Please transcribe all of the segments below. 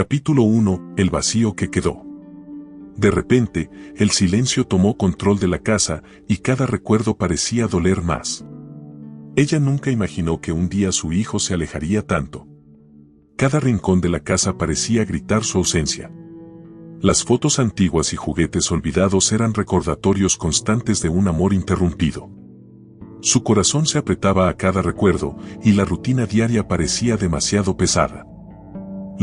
Capítulo 1. El vacío que quedó. De repente, el silencio tomó control de la casa y cada recuerdo parecía doler más. Ella nunca imaginó que un día su hijo se alejaría tanto. Cada rincón de la casa parecía gritar su ausencia. Las fotos antiguas y juguetes olvidados eran recordatorios constantes de un amor interrumpido. Su corazón se apretaba a cada recuerdo y la rutina diaria parecía demasiado pesada.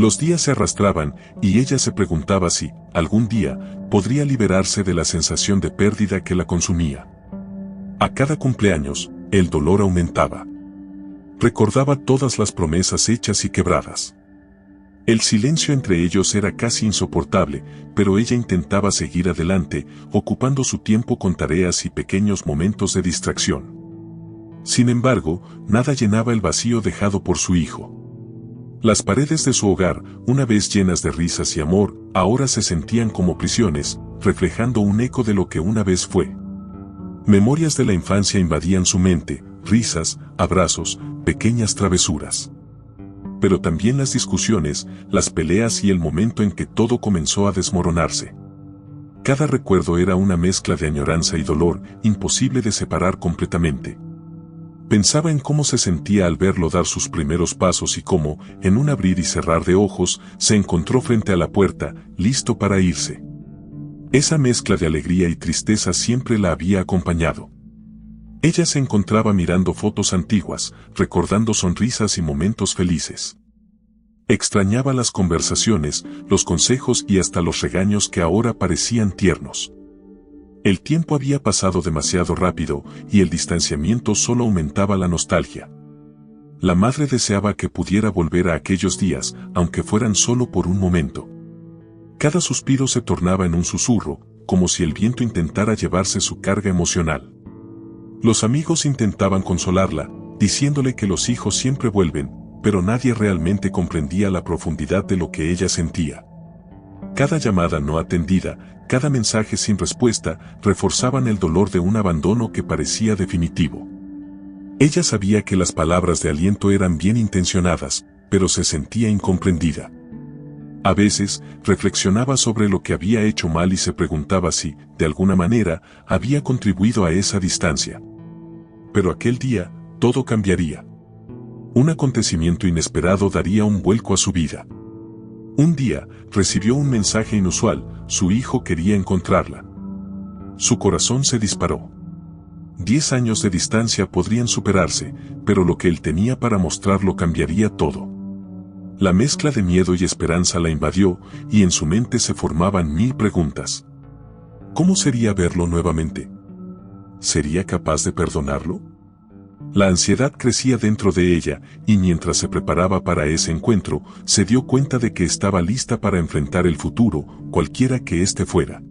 Los días se arrastraban y ella se preguntaba si, algún día, podría liberarse de la sensación de pérdida que la consumía. A cada cumpleaños, el dolor aumentaba. Recordaba todas las promesas hechas y quebradas. El silencio entre ellos era casi insoportable, pero ella intentaba seguir adelante, ocupando su tiempo con tareas y pequeños momentos de distracción. Sin embargo, nada llenaba el vacío dejado por su hijo. Las paredes de su hogar, una vez llenas de risas y amor, ahora se sentían como prisiones, reflejando un eco de lo que una vez fue. Memorias de la infancia invadían su mente, risas, abrazos, pequeñas travesuras. Pero también las discusiones, las peleas y el momento en que todo comenzó a desmoronarse. Cada recuerdo era una mezcla de añoranza y dolor, imposible de separar completamente. Pensaba en cómo se sentía al verlo dar sus primeros pasos y cómo, en un abrir y cerrar de ojos, se encontró frente a la puerta, listo para irse. Esa mezcla de alegría y tristeza siempre la había acompañado. Ella se encontraba mirando fotos antiguas, recordando sonrisas y momentos felices. Extrañaba las conversaciones, los consejos y hasta los regaños que ahora parecían tiernos. El tiempo había pasado demasiado rápido y el distanciamiento solo aumentaba la nostalgia. La madre deseaba que pudiera volver a aquellos días, aunque fueran solo por un momento. Cada suspiro se tornaba en un susurro, como si el viento intentara llevarse su carga emocional. Los amigos intentaban consolarla, diciéndole que los hijos siempre vuelven, pero nadie realmente comprendía la profundidad de lo que ella sentía. Cada llamada no atendida, cada mensaje sin respuesta, reforzaban el dolor de un abandono que parecía definitivo. Ella sabía que las palabras de aliento eran bien intencionadas, pero se sentía incomprendida. A veces, reflexionaba sobre lo que había hecho mal y se preguntaba si, de alguna manera, había contribuido a esa distancia. Pero aquel día, todo cambiaría. Un acontecimiento inesperado daría un vuelco a su vida. Un día, recibió un mensaje inusual, su hijo quería encontrarla. Su corazón se disparó. 10 años de distancia podrían superarse, pero lo que él tenía para mostrarlo cambiaría todo. La mezcla de miedo y esperanza la invadió, y en su mente se formaban 1000 preguntas. ¿Cómo sería verlo nuevamente? ¿Sería capaz de perdonarlo? La ansiedad crecía dentro de ella, y mientras se preparaba para ese encuentro, se dio cuenta de que estaba lista para enfrentar el futuro, cualquiera que éste fuera.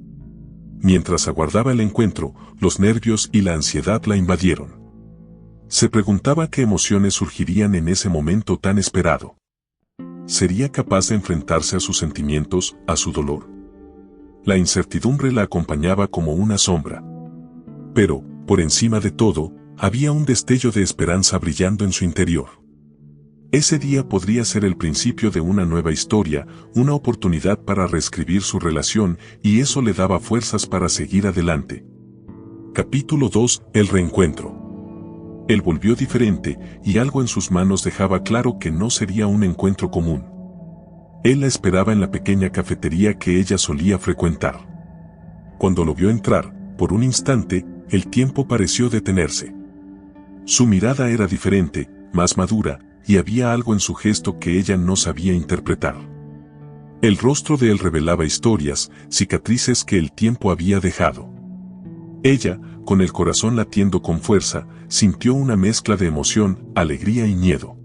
Mientras aguardaba el encuentro, los nervios y la ansiedad la invadieron. Se preguntaba qué emociones surgirían en ese momento tan esperado. ¿Sería capaz de enfrentarse a sus sentimientos, a su dolor? La incertidumbre la acompañaba como una sombra. Pero, por encima de todo, había un destello de esperanza brillando en su interior. Ese día podría ser el principio de una nueva historia, una oportunidad para reescribir su relación, y eso le daba fuerzas para seguir adelante. Capítulo 2. El reencuentro. Él volvió diferente, y algo en sus manos dejaba claro que no sería un encuentro común. Él la esperaba en la pequeña cafetería que ella solía frecuentar. Cuando lo vio entrar, por un instante, el tiempo pareció detenerse. Su mirada era diferente, más madura, y había algo en su gesto que ella no sabía interpretar. El rostro de él revelaba historias, cicatrices que el tiempo había dejado. Ella, con el corazón latiendo con fuerza, sintió una mezcla de emoción, alegría y miedo.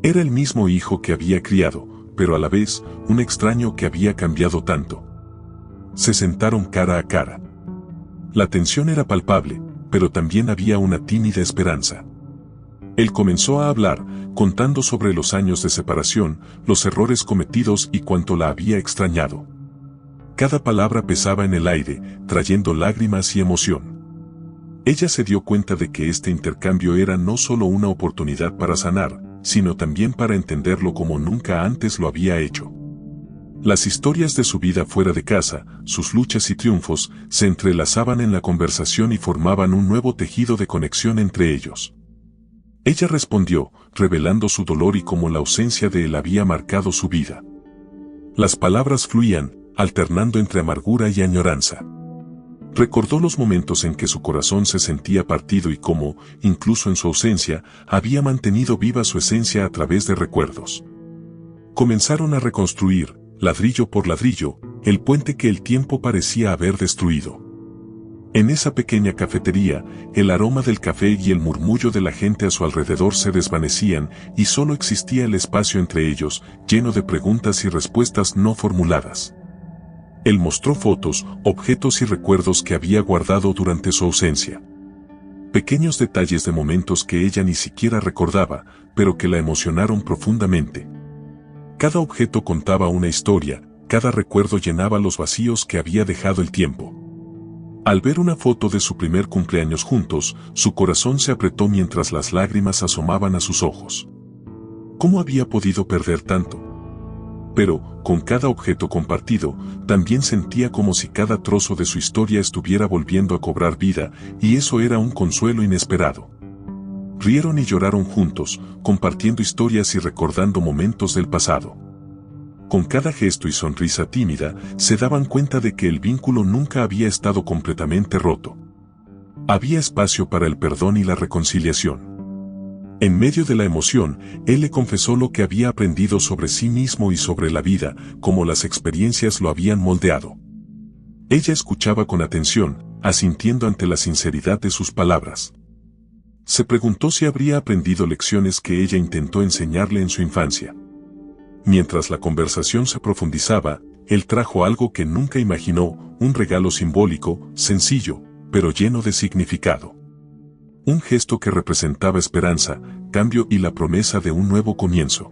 Era el mismo hijo que había criado, pero a la vez, un extraño que había cambiado tanto. Se sentaron cara a cara. La tensión era palpable, pero también había una tímida esperanza. Él comenzó a hablar, contando sobre los años de separación, los errores cometidos y cuánto la había extrañado. Cada palabra pesaba en el aire, trayendo lágrimas y emoción. Ella se dio cuenta de que este intercambio era no solo una oportunidad para sanar, sino también para entenderlo como nunca antes lo había hecho. Las historias de su vida fuera de casa, sus luchas y triunfos, se entrelazaban en la conversación y formaban un nuevo tejido de conexión entre ellos. Ella respondió, revelando su dolor y cómo la ausencia de él había marcado su vida. Las palabras fluían, alternando entre amargura y añoranza. Recordó los momentos en que su corazón se sentía partido y cómo, incluso en su ausencia, había mantenido viva su esencia a través de recuerdos. Comenzaron a reconstruir, ladrillo por ladrillo, el puente que el tiempo parecía haber destruido. En esa pequeña cafetería, el aroma del café y el murmullo de la gente a su alrededor se desvanecían y solo existía el espacio entre ellos, lleno de preguntas y respuestas no formuladas. Él mostró fotos, objetos y recuerdos que había guardado durante su ausencia. Pequeños detalles de momentos que ella ni siquiera recordaba, pero que la emocionaron profundamente. Cada objeto contaba una historia, cada recuerdo llenaba los vacíos que había dejado el tiempo. Al ver una foto de su primer cumpleaños juntos, su corazón se apretó mientras las lágrimas asomaban a sus ojos. ¿Cómo había podido perder tanto? Pero, con cada objeto compartido, también sentía como si cada trozo de su historia estuviera volviendo a cobrar vida, y eso era un consuelo inesperado. Rieron y lloraron juntos, compartiendo historias y recordando momentos del pasado. Con cada gesto y sonrisa tímida, se daban cuenta de que el vínculo nunca había estado completamente roto. Había espacio para el perdón y la reconciliación. En medio de la emoción, él le confesó lo que había aprendido sobre sí mismo y sobre la vida, como las experiencias lo habían moldeado. Ella escuchaba con atención, asintiendo ante la sinceridad de sus palabras. Se preguntó si habría aprendido lecciones que ella intentó enseñarle en su infancia. Mientras la conversación se profundizaba, él trajo algo que nunca imaginó, un regalo simbólico, sencillo, pero lleno de significado. Un gesto que representaba esperanza, cambio y la promesa de un nuevo comienzo.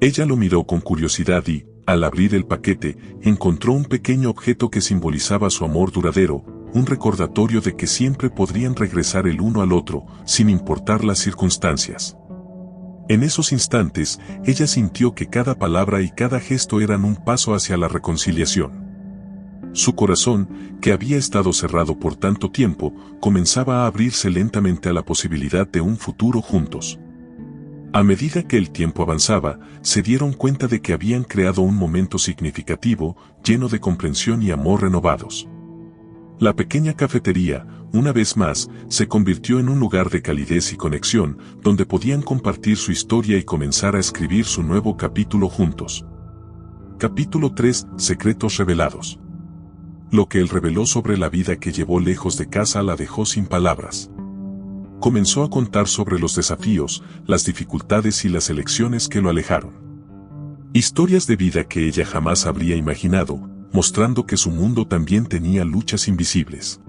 Ella lo miró con curiosidad y, al abrir el paquete, encontró un pequeño objeto que simbolizaba su amor duradero, un recordatorio de que siempre podrían regresar el uno al otro, sin importar las circunstancias. En esos instantes, ella sintió que cada palabra y cada gesto eran un paso hacia la reconciliación. Su corazón, que había estado cerrado por tanto tiempo, comenzaba a abrirse lentamente a la posibilidad de un futuro juntos. A medida que el tiempo avanzaba, se dieron cuenta de que habían creado un momento significativo, lleno de comprensión y amor renovados. La pequeña cafetería, una vez más, se convirtió en un lugar de calidez y conexión, donde podían compartir su historia y comenzar a escribir su nuevo capítulo juntos. Capítulo 3: Secretos revelados. Lo que él reveló sobre la vida que llevó lejos de casa la dejó sin palabras. Comenzó a contar sobre los desafíos, las dificultades y las elecciones que lo alejaron. Historias de vida que ella jamás habría imaginado, mostrando que su mundo también tenía luchas invisibles.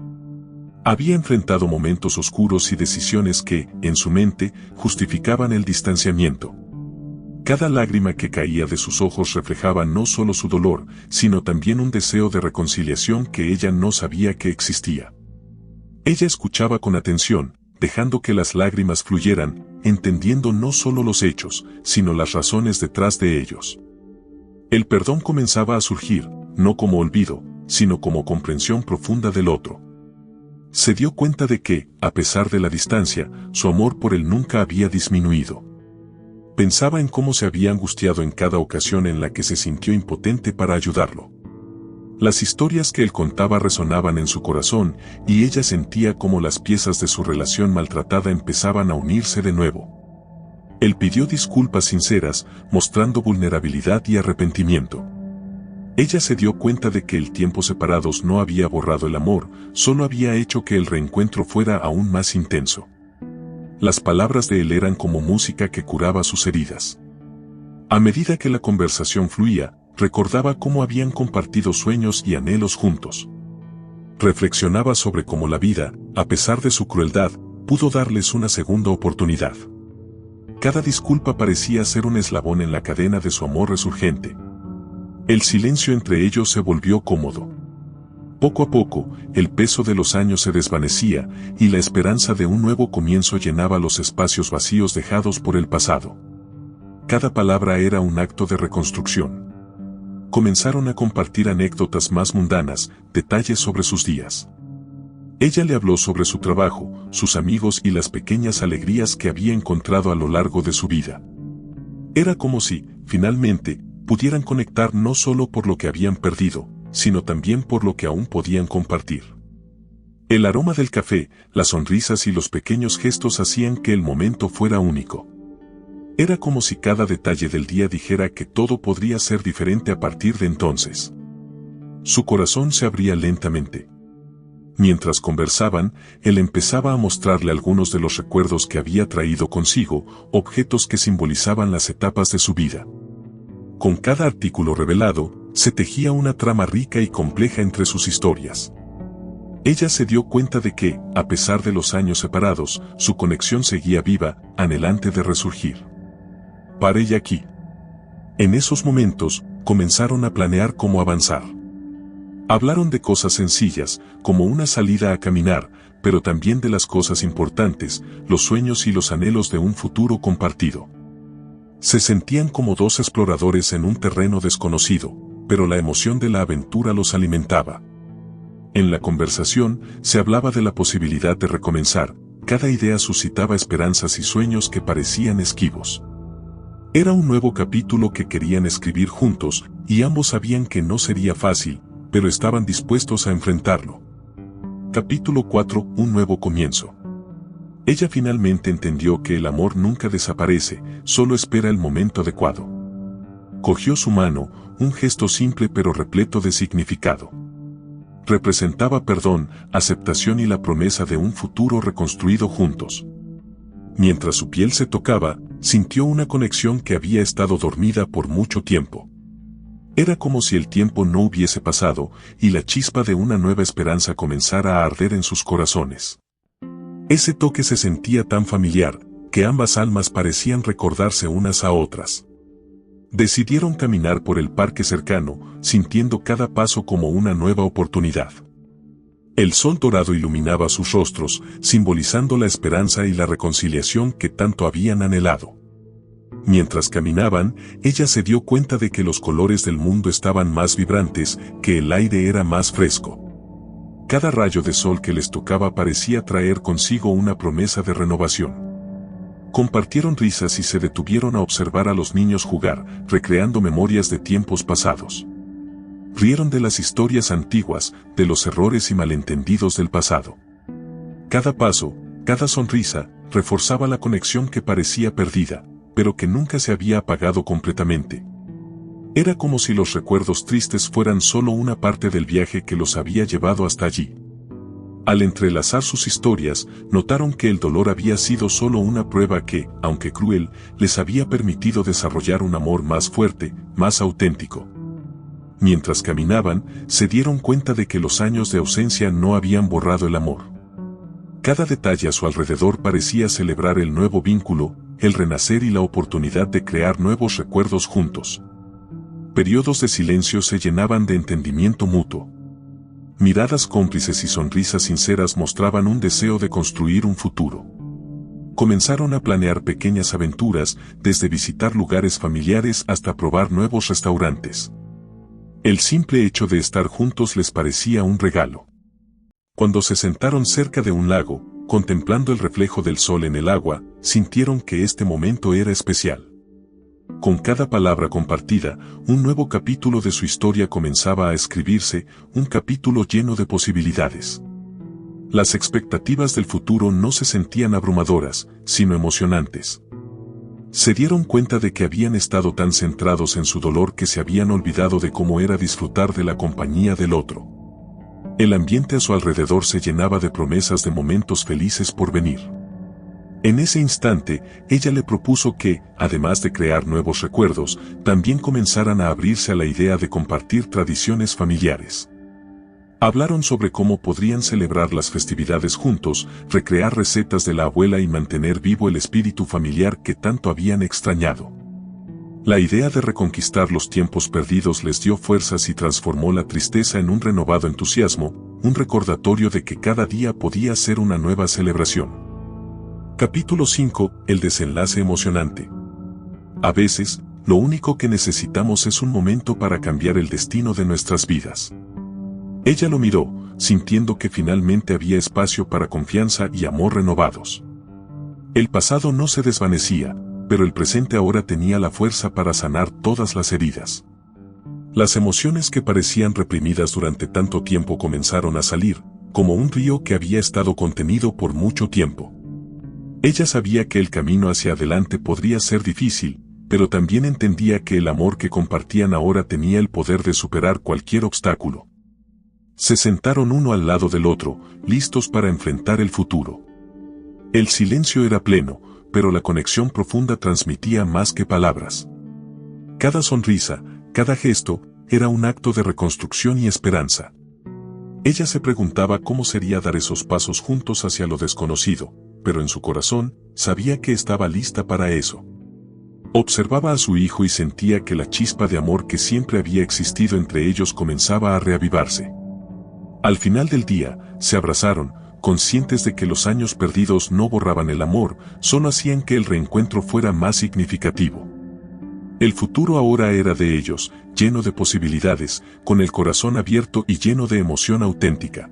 Había enfrentado momentos oscuros y decisiones que, en su mente, justificaban el distanciamiento. Cada lágrima que caía de sus ojos reflejaba no solo su dolor, sino también un deseo de reconciliación que ella no sabía que existía. Ella escuchaba con atención, dejando que las lágrimas fluyeran, entendiendo no solo los hechos, sino las razones detrás de ellos. El perdón comenzaba a surgir, no como olvido, sino como comprensión profunda del otro. Se dio cuenta de que, a pesar de la distancia, su amor por él nunca había disminuido. Pensaba en cómo se había angustiado en cada ocasión en la que se sintió impotente para ayudarlo. Las historias que él contaba resonaban en su corazón, y ella sentía cómo las piezas de su relación maltratada empezaban a unirse de nuevo. Él pidió disculpas sinceras, mostrando vulnerabilidad y arrepentimiento. Ella se dio cuenta de que el tiempo separados no había borrado el amor, solo había hecho que el reencuentro fuera aún más intenso. Las palabras de él eran como música que curaba sus heridas. A medida que la conversación fluía, recordaba cómo habían compartido sueños y anhelos juntos. Reflexionaba sobre cómo la vida, a pesar de su crueldad, pudo darles una segunda oportunidad. Cada disculpa parecía ser un eslabón en la cadena de su amor resurgente. El silencio entre ellos se volvió cómodo. Poco a poco, el peso de los años se desvanecía, y la esperanza de un nuevo comienzo llenaba los espacios vacíos dejados por el pasado. Cada palabra era un acto de reconstrucción. comenzaron a compartir anécdotas más mundanas, detalles sobre sus días. Ella le habló sobre su trabajo, sus amigos y las pequeñas alegrías que había encontrado a lo largo de su vida. Era como si, finalmente, pudieran conectar no solo por lo que habían perdido, sino también por lo que aún podían compartir. El aroma del café, las sonrisas y los pequeños gestos hacían que el momento fuera único. Era como si cada detalle del día dijera que todo podría ser diferente a partir de entonces. Su corazón se abría lentamente. Mientras conversaban, él empezaba a mostrarle algunos de los recuerdos que había traído consigo, objetos que simbolizaban las etapas de su vida. Con cada artículo revelado, se tejía una trama rica y compleja entre sus historias. Ella se dio cuenta de que, a pesar de los años separados, su conexión seguía viva, anhelante de resurgir. Para ella aquí. En esos momentos, comenzaron a planear cómo avanzar. Hablaron de cosas sencillas, como una salida a caminar, pero también de las cosas importantes, los sueños y los anhelos de un futuro compartido. Se sentían como dos exploradores en un terreno desconocido, pero la emoción de la aventura los alimentaba. En la conversación, se hablaba de la posibilidad de recomenzar, cada idea suscitaba esperanzas y sueños que parecían esquivos. Era un nuevo capítulo que querían escribir juntos, y ambos sabían que no sería fácil, pero estaban dispuestos a enfrentarlo. Capítulo 4: Un nuevo comienzo. Ella finalmente entendió que el amor nunca desaparece, solo espera el momento adecuado. Cogió su mano, un gesto simple pero repleto de significado. Representaba perdón, aceptación y la promesa de un futuro reconstruido juntos. Mientras su piel se tocaba, sintió una conexión que había estado dormida por mucho tiempo. Era como si el tiempo no hubiese pasado, y la chispa de una nueva esperanza comenzara a arder en sus corazones. Ese toque se sentía tan familiar, que ambas almas parecían recordarse unas a otras. Decidieron caminar por el parque cercano, sintiendo cada paso como una nueva oportunidad. El sol dorado iluminaba sus rostros, simbolizando la esperanza y la reconciliación que tanto habían anhelado. Mientras caminaban, ella se dio cuenta de que los colores del mundo estaban más vibrantes, que el aire era más fresco. Cada rayo de sol que les tocaba parecía traer consigo una promesa de renovación. Compartieron risas y se detuvieron a observar a los niños jugar, recreando memorias de tiempos pasados. Rieron de las historias antiguas, de los errores y malentendidos del pasado. Cada paso, cada sonrisa, reforzaba la conexión que parecía perdida, pero que nunca se había apagado completamente. Era como si los recuerdos tristes fueran solo una parte del viaje que los había llevado hasta allí. Al entrelazar sus historias, notaron que el dolor había sido solo una prueba que, aunque cruel, les había permitido desarrollar un amor más fuerte, más auténtico. Mientras caminaban, se dieron cuenta de que los años de ausencia no habían borrado el amor. Cada detalle a su alrededor parecía celebrar el nuevo vínculo, el renacer y la oportunidad de crear nuevos recuerdos juntos. Periodos de silencio se llenaban de entendimiento mutuo. Miradas cómplices y sonrisas sinceras mostraban un deseo de construir un futuro. Comenzaron a planear pequeñas aventuras, desde visitar lugares familiares hasta probar nuevos restaurantes. El simple hecho de estar juntos les parecía un regalo. Cuando se sentaron cerca de un lago, contemplando el reflejo del sol en el agua, sintieron que este momento era especial. Con cada palabra compartida, un nuevo capítulo de su historia comenzaba a escribirse, un capítulo lleno de posibilidades. Las expectativas del futuro no se sentían abrumadoras, sino emocionantes. Se dieron cuenta de que habían estado tan centrados en su dolor que se habían olvidado de cómo era disfrutar de la compañía del otro. El ambiente a su alrededor se llenaba de promesas de momentos felices por venir. En ese instante, ella le propuso que, además de crear nuevos recuerdos, también comenzaran a abrirse a la idea de compartir tradiciones familiares. Hablaron sobre cómo podrían celebrar las festividades juntos, recrear recetas de la abuela y mantener vivo el espíritu familiar que tanto habían extrañado. La idea de reconquistar los tiempos perdidos les dio fuerzas y transformó la tristeza en un renovado entusiasmo, un recordatorio de que cada día podía ser una nueva celebración. Capítulo 5: El desenlace emocionante. A veces, lo único que necesitamos es un momento para cambiar el destino de nuestras vidas. Ella lo miró, sintiendo que finalmente había espacio para confianza y amor renovados. El pasado no se desvanecía, pero el presente ahora tenía la fuerza para sanar todas las heridas. Las emociones que parecían reprimidas durante tanto tiempo comenzaron a salir, como un río que había estado contenido por mucho tiempo. Ella sabía que el camino hacia adelante podría ser difícil, pero también entendía que el amor que compartían ahora tenía el poder de superar cualquier obstáculo. Se sentaron uno al lado del otro, listos para enfrentar el futuro. El silencio era pleno, pero la conexión profunda transmitía más que palabras. Cada sonrisa, cada gesto, era un acto de reconstrucción y esperanza. Ella se preguntaba cómo sería dar esos pasos juntos hacia lo desconocido, pero en su corazón, sabía que estaba lista para eso. Observaba a su hijo y sentía que la chispa de amor que siempre había existido entre ellos comenzaba a reavivarse. Al final del día, se abrazaron, conscientes de que los años perdidos no borraban el amor, solo hacían que el reencuentro fuera más significativo. El futuro ahora era de ellos, lleno de posibilidades, con el corazón abierto y lleno de emoción auténtica.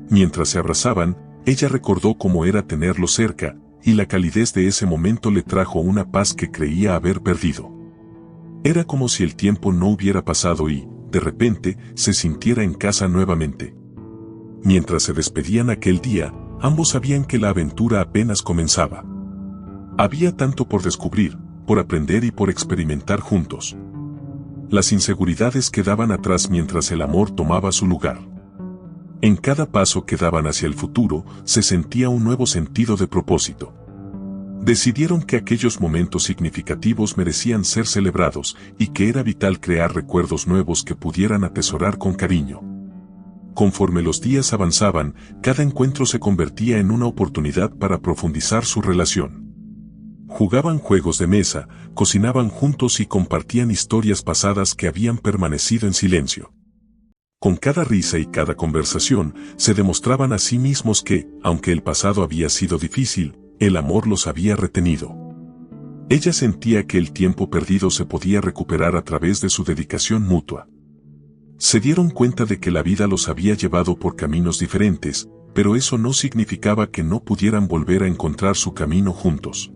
Mientras se abrazaban, ella recordó cómo era tenerlo cerca, y la calidez de ese momento le trajo una paz que creía haber perdido. Era como si el tiempo no hubiera pasado y, de repente, se sintiera en casa nuevamente. Mientras se despedían aquel día, ambos sabían que la aventura apenas comenzaba. Había tanto por descubrir, por aprender y por experimentar juntos. Las inseguridades quedaban atrás mientras el amor tomaba su lugar. En cada paso que daban hacia el futuro, se sentía un nuevo sentido de propósito. Decidieron que aquellos momentos significativos merecían ser celebrados y que era vital crear recuerdos nuevos que pudieran atesorar con cariño. Conforme los días avanzaban, cada encuentro se convertía en una oportunidad para profundizar su relación. Jugaban juegos de mesa, cocinaban juntos y compartían historias pasadas que habían permanecido en silencio. Con cada risa y cada conversación, se demostraban a sí mismos que, aunque el pasado había sido difícil, el amor los había retenido. Ella sentía que el tiempo perdido se podía recuperar a través de su dedicación mutua. Se dieron cuenta de que la vida los había llevado por caminos diferentes, pero eso no significaba que no pudieran volver a encontrar su camino juntos.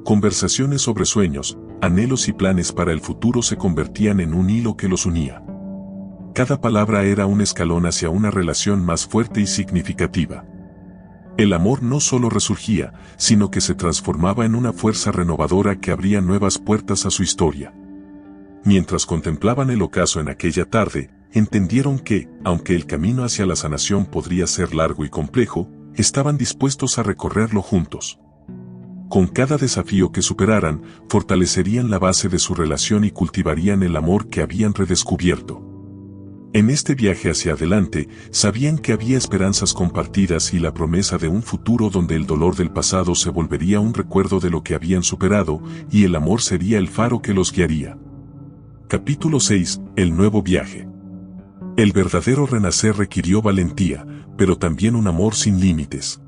Conversaciones sobre sueños, anhelos y planes para el futuro se convertían en un hilo que los unía. Cada palabra era un escalón hacia una relación más fuerte y significativa. El amor no solo resurgía, sino que se transformaba en una fuerza renovadora que abría nuevas puertas a su historia. Mientras contemplaban el ocaso en aquella tarde, entendieron que, aunque el camino hacia la sanación podría ser largo y complejo, estaban dispuestos a recorrerlo juntos. Con cada desafío que superaran, fortalecerían la base de su relación y cultivarían el amor que habían redescubierto. En este viaje hacia adelante, sabían que había esperanzas compartidas y la promesa de un futuro donde el dolor del pasado se volvería un recuerdo de lo que habían superado, y el amor sería el faro que los guiaría. Capítulo 6. El nuevo viaje. El verdadero renacer requirió valentía, pero también un amor sin límites.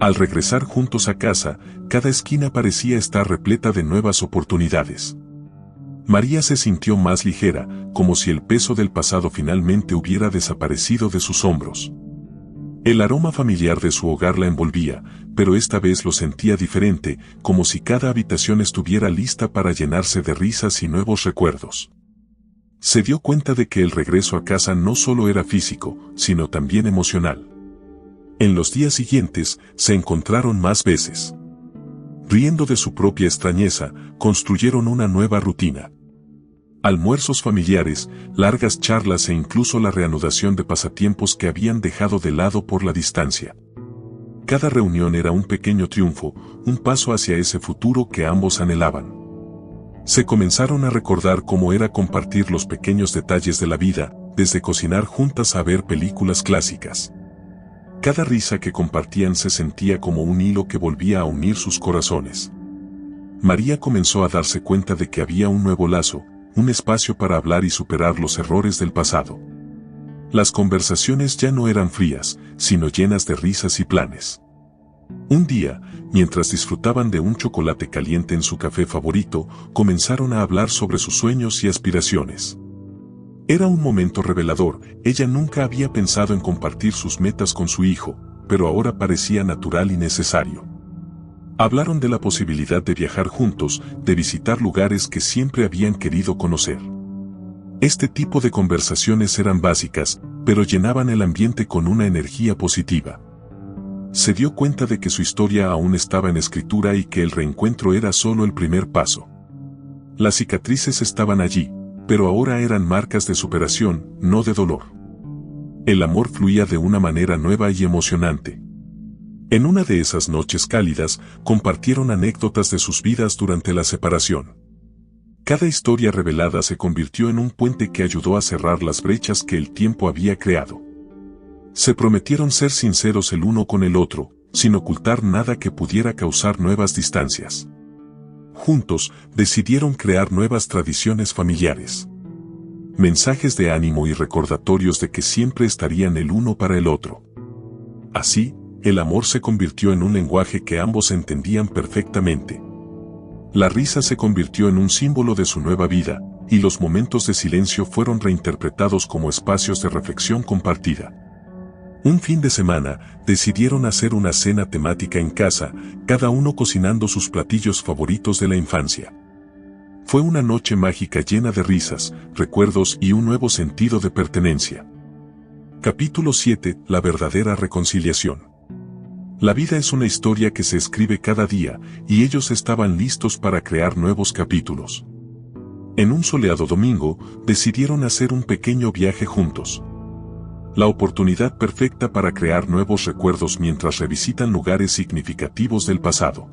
Al regresar juntos a casa, cada esquina parecía estar repleta de nuevas oportunidades. María se sintió más ligera, como si el peso del pasado finalmente hubiera desaparecido de sus hombros. El aroma familiar de su hogar la envolvía, pero esta vez lo sentía diferente, como si cada habitación estuviera lista para llenarse de risas y nuevos recuerdos. Se dio cuenta de que el regreso a casa no solo era físico, sino también emocional. En los días siguientes, se encontraron más veces. Riendo de su propia extrañeza, construyeron una nueva rutina. Almuerzos familiares, largas charlas e incluso la reanudación de pasatiempos que habían dejado de lado por la distancia. Cada reunión era un pequeño triunfo, un paso hacia ese futuro que ambos anhelaban. Se comenzaron a recordar cómo era compartir los pequeños detalles de la vida, desde cocinar juntas a ver películas clásicas. Cada risa que compartían se sentía como un hilo que volvía a unir sus corazones. María comenzó a darse cuenta de que había un nuevo lazo, un espacio para hablar y superar los errores del pasado. Las conversaciones ya no eran frías, sino llenas de risas y planes. Un día, mientras disfrutaban de un chocolate caliente en su café favorito, comenzaron a hablar sobre sus sueños y aspiraciones. Era un momento revelador. Ella nunca había pensado en compartir sus metas con su hijo, pero ahora parecía natural y necesario. Hablaron de la posibilidad de viajar juntos, de visitar lugares que siempre habían querido conocer. Este tipo de conversaciones eran básicas, pero llenaban el ambiente con una energía positiva. Se dio cuenta de que su historia aún estaba en escritura y que el reencuentro era solo el primer paso. Las cicatrices estaban allí, pero ahora eran marcas de superación, no de dolor. El amor fluía de una manera nueva y emocionante. En una de esas noches cálidas, compartieron anécdotas de sus vidas durante la separación. Cada historia revelada se convirtió en un puente que ayudó a cerrar las brechas que el tiempo había creado. Se prometieron ser sinceros el uno con el otro, sin ocultar nada que pudiera causar nuevas distancias. Juntos, decidieron crear nuevas tradiciones familiares. Mensajes de ánimo y recordatorios de que siempre estarían el uno para el otro. Así, el amor se convirtió en un lenguaje que ambos entendían perfectamente. La risa se convirtió en un símbolo de su nueva vida, y los momentos de silencio fueron reinterpretados como espacios de reflexión compartida. Un fin de semana, decidieron hacer una cena temática en casa, cada uno cocinando sus platillos favoritos de la infancia. Fue una noche mágica llena de risas, recuerdos y un nuevo sentido de pertenencia. Capítulo 7. La verdadera reconciliación. La vida es una historia que se escribe cada día, y ellos estaban listos para crear nuevos capítulos. En un soleado domingo, decidieron hacer un pequeño viaje juntos. La oportunidad perfecta para crear nuevos recuerdos mientras revisitan lugares significativos del pasado.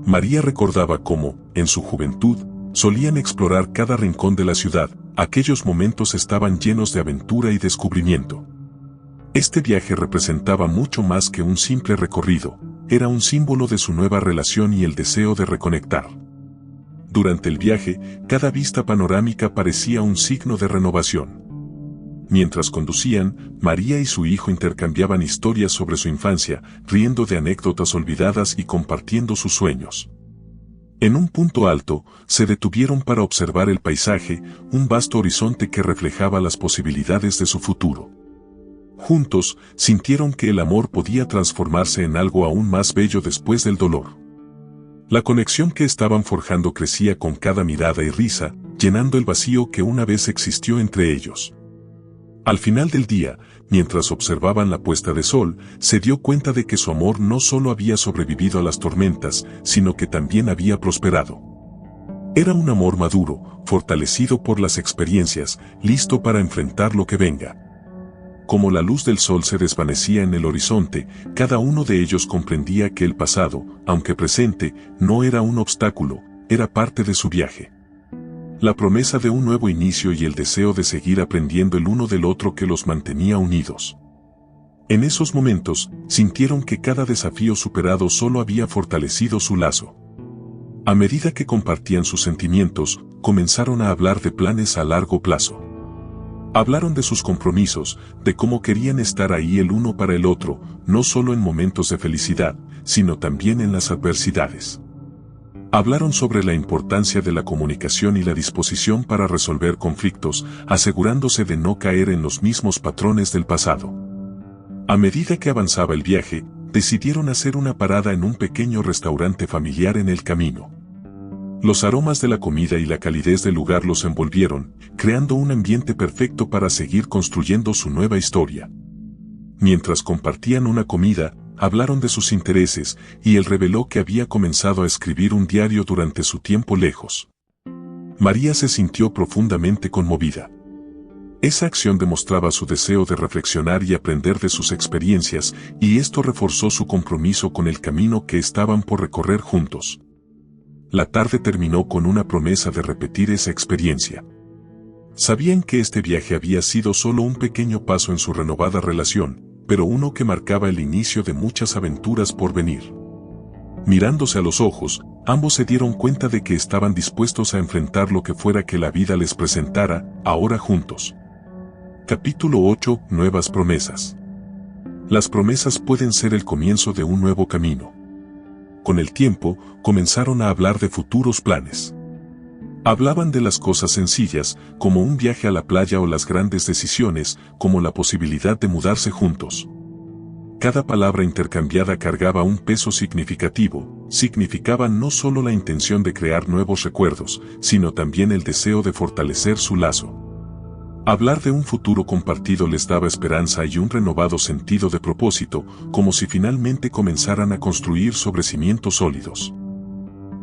María recordaba cómo, en su juventud, solían explorar cada rincón de la ciudad. Aquellos momentos estaban llenos de aventura y descubrimiento. Este viaje representaba mucho más que un simple recorrido, era un símbolo de su nueva relación y el deseo de reconectar. Durante el viaje, cada vista panorámica parecía un signo de renovación. Mientras conducían, María y su hijo intercambiaban historias sobre su infancia, riendo de anécdotas olvidadas y compartiendo sus sueños. En un punto alto, se detuvieron para observar el paisaje, un vasto horizonte que reflejaba las posibilidades de su futuro. Juntos, sintieron que el amor podía transformarse en algo aún más bello después del dolor. La conexión que estaban forjando crecía con cada mirada y risa, llenando el vacío que una vez existió entre ellos. Al final del día, mientras observaban la puesta de sol, se dio cuenta de que su amor no solo había sobrevivido a las tormentas, sino que también había prosperado. Era un amor maduro, fortalecido por las experiencias, listo para enfrentar lo que venga. Como la luz del sol se desvanecía en el horizonte, cada uno de ellos comprendía que el pasado, aunque presente, no era un obstáculo, era parte de su viaje. La promesa de un nuevo inicio y el deseo de seguir aprendiendo el uno del otro que los mantenía unidos. En esos momentos, sintieron que cada desafío superado solo había fortalecido su lazo. A medida que compartían sus sentimientos, comenzaron a hablar de planes a largo plazo. Hablaron de sus compromisos, de cómo querían estar ahí el uno para el otro, no solo en momentos de felicidad, sino también en las adversidades. Hablaron sobre la importancia de la comunicación y la disposición para resolver conflictos, asegurándose de no caer en los mismos patrones del pasado. A medida que avanzaba el viaje, decidieron hacer una parada en un pequeño restaurante familiar en el camino. Los aromas de la comida y la calidez del lugar los envolvieron, creando un ambiente perfecto para seguir construyendo su nueva historia. Mientras compartían una comida, hablaron de sus intereses, y él reveló que había comenzado a escribir un diario durante su tiempo lejos. María se sintió profundamente conmovida. Esa acción demostraba su deseo de reflexionar y aprender de sus experiencias, y esto reforzó su compromiso con el camino que estaban por recorrer juntos. La tarde terminó con una promesa de repetir esa experiencia. Sabían que este viaje había sido solo un pequeño paso en su renovada relación, pero uno que marcaba el inicio de muchas aventuras por venir. Mirándose a los ojos, ambos se dieron cuenta de que estaban dispuestos a enfrentar lo que fuera que la vida les presentara, ahora juntos. Capítulo 8. Nuevas promesas. Las promesas pueden ser el comienzo de un nuevo camino. Con el tiempo, comenzaron a hablar de futuros planes. Hablaban de las cosas sencillas, como un viaje a la playa o las grandes decisiones, como la posibilidad de mudarse juntos. Cada palabra intercambiada cargaba un peso significativo, significaba no solo la intención de crear nuevos recuerdos, sino también el deseo de fortalecer su lazo. Hablar de un futuro compartido les daba esperanza y un renovado sentido de propósito, como si finalmente comenzaran a construir sobre cimientos sólidos.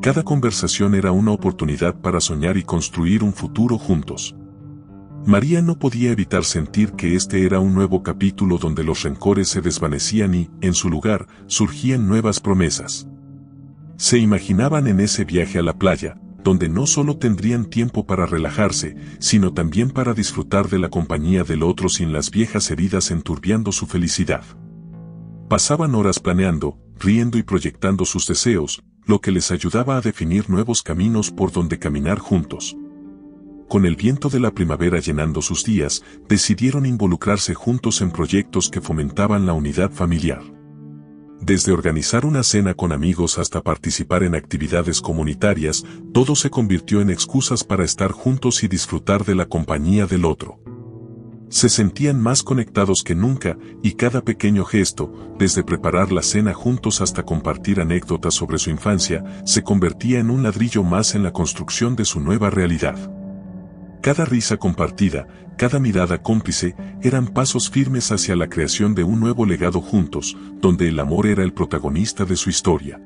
Cada conversación era una oportunidad para soñar y construir un futuro juntos. María no podía evitar sentir que este era un nuevo capítulo donde los rencores se desvanecían y, en su lugar, surgían nuevas promesas. Se imaginaban en ese viaje a la playa, donde no solo tendrían tiempo para relajarse, sino también para disfrutar de la compañía del otro sin las viejas heridas enturbiando su felicidad. Pasaban horas planeando, riendo y proyectando sus deseos, lo que les ayudaba a definir nuevos caminos por donde caminar juntos. Con el viento de la primavera llenando sus días, decidieron involucrarse juntos en proyectos que fomentaban la unidad familiar. Desde organizar una cena con amigos hasta participar en actividades comunitarias, todo se convirtió en excusas para estar juntos y disfrutar de la compañía del otro. Se sentían más conectados que nunca, y cada pequeño gesto, desde preparar la cena juntos hasta compartir anécdotas sobre su infancia, se convertía en un ladrillo más en la construcción de su nueva realidad. Cada risa compartida, cada mirada cómplice, eran pasos firmes hacia la creación de un nuevo legado juntos, donde el amor era el protagonista de su historia.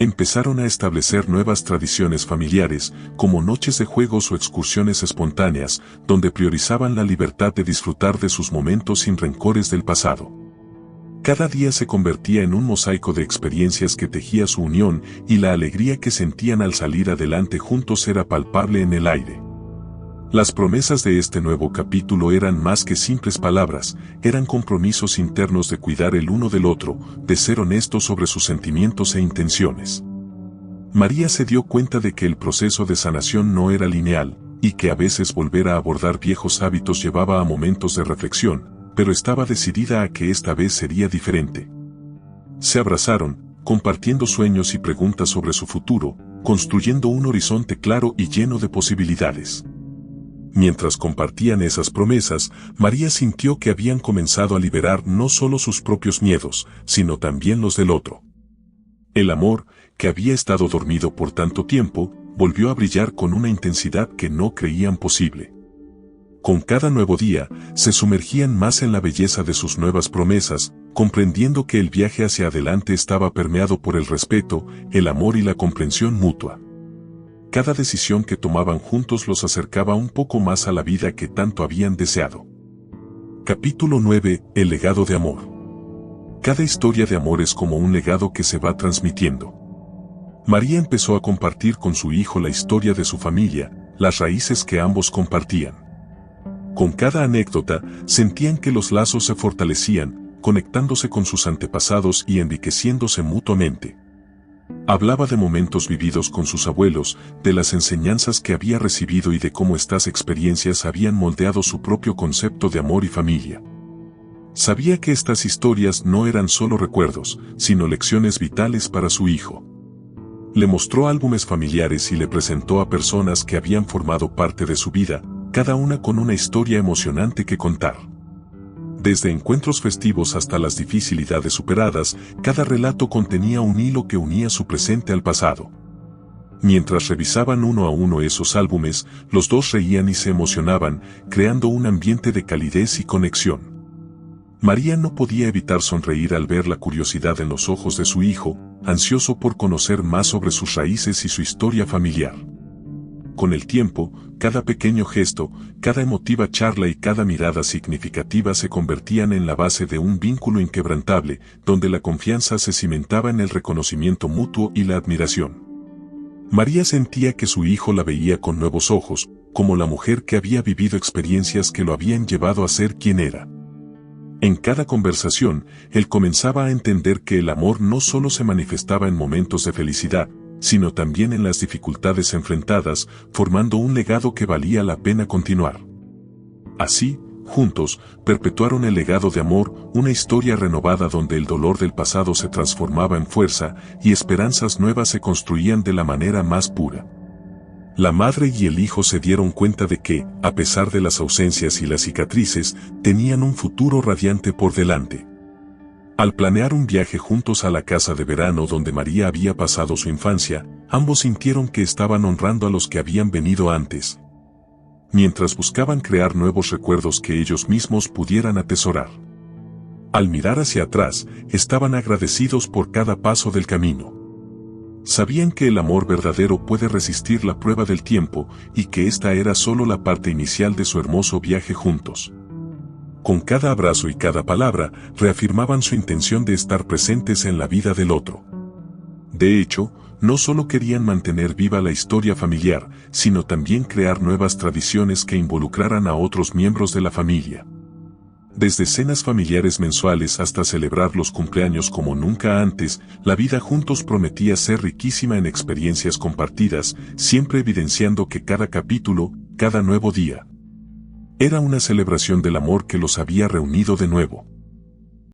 Empezaron a establecer nuevas tradiciones familiares, como noches de juegos o excursiones espontáneas, donde priorizaban la libertad de disfrutar de sus momentos sin rencores del pasado. Cada día se convertía en un mosaico de experiencias que tejía su unión, y la alegría que sentían al salir adelante juntos era palpable en el aire. Las promesas de este nuevo capítulo eran más que simples palabras, eran compromisos internos de cuidar el uno del otro, de ser honestos sobre sus sentimientos e intenciones. María se dio cuenta de que el proceso de sanación no era lineal, y que a veces volver a abordar viejos hábitos llevaba a momentos de reflexión, pero estaba decidida a que esta vez sería diferente. Se abrazaron, compartiendo sueños y preguntas sobre su futuro, construyendo un horizonte claro y lleno de posibilidades. Mientras compartían esas promesas, María sintió que habían comenzado a liberar no solo sus propios miedos, sino también los del otro. El amor, que había estado dormido por tanto tiempo, volvió a brillar con una intensidad que no creían posible. Con cada nuevo día, se sumergían más en la belleza de sus nuevas promesas, comprendiendo que el viaje hacia adelante estaba permeado por el respeto, el amor y la comprensión mutua. Cada decisión que tomaban juntos los acercaba un poco más a la vida que tanto habían deseado. Capítulo 9. El legado de amor. Cada historia de amor es como un legado que se va transmitiendo. María empezó a compartir con su hijo la historia de su familia, las raíces que ambos compartían. Con cada anécdota, sentían que los lazos se fortalecían, conectándose con sus antepasados y enriqueciéndose mutuamente. Hablaba de momentos vividos con sus abuelos, de las enseñanzas que había recibido y de cómo estas experiencias habían moldeado su propio concepto de amor y familia. Sabía que estas historias no eran solo recuerdos, sino lecciones vitales para su hijo. Le mostró álbumes familiares y le presentó a personas que habían formado parte de su vida, cada una con una historia emocionante que contar. Desde encuentros festivos hasta las dificultades superadas, cada relato contenía un hilo que unía su presente al pasado. Mientras revisaban uno a uno esos álbumes, los dos reían y se emocionaban, creando un ambiente de calidez y conexión. María no podía evitar sonreír al ver la curiosidad en los ojos de su hijo, ansioso por conocer más sobre sus raíces y su historia familiar. Con el tiempo, cada pequeño gesto, cada emotiva charla y cada mirada significativa se convertían en la base de un vínculo inquebrantable, donde la confianza se cimentaba en el reconocimiento mutuo y la admiración. María sentía que su hijo la veía con nuevos ojos, como la mujer que había vivido experiencias que lo habían llevado a ser quien era. En cada conversación, él comenzaba a entender que el amor no solo se manifestaba en momentos de felicidad, sino también en las dificultades enfrentadas, formando un legado que valía la pena continuar. Así, juntos, perpetuaron el legado de amor, una historia renovada donde el dolor del pasado se transformaba en fuerza y esperanzas nuevas se construían de la manera más pura. La madre y el hijo se dieron cuenta de que, a pesar de las ausencias y las cicatrices, tenían un futuro radiante por delante. Al planear un viaje juntos a la casa de verano donde María había pasado su infancia, ambos sintieron que estaban honrando a los que habían venido antes, mientras buscaban crear nuevos recuerdos que ellos mismos pudieran atesorar. Al mirar hacia atrás, estaban agradecidos por cada paso del camino. Sabían que el amor verdadero puede resistir la prueba del tiempo y que esta era solo la parte inicial de su hermoso viaje juntos. Con cada abrazo y cada palabra, reafirmaban su intención de estar presentes en la vida del otro. De hecho, no solo querían mantener viva la historia familiar, sino también crear nuevas tradiciones que involucraran a otros miembros de la familia. Desde cenas familiares mensuales hasta celebrar los cumpleaños como nunca antes, la vida juntos prometía ser riquísima en experiencias compartidas, siempre evidenciando que cada capítulo, cada nuevo día, era una celebración del amor que los había reunido de nuevo.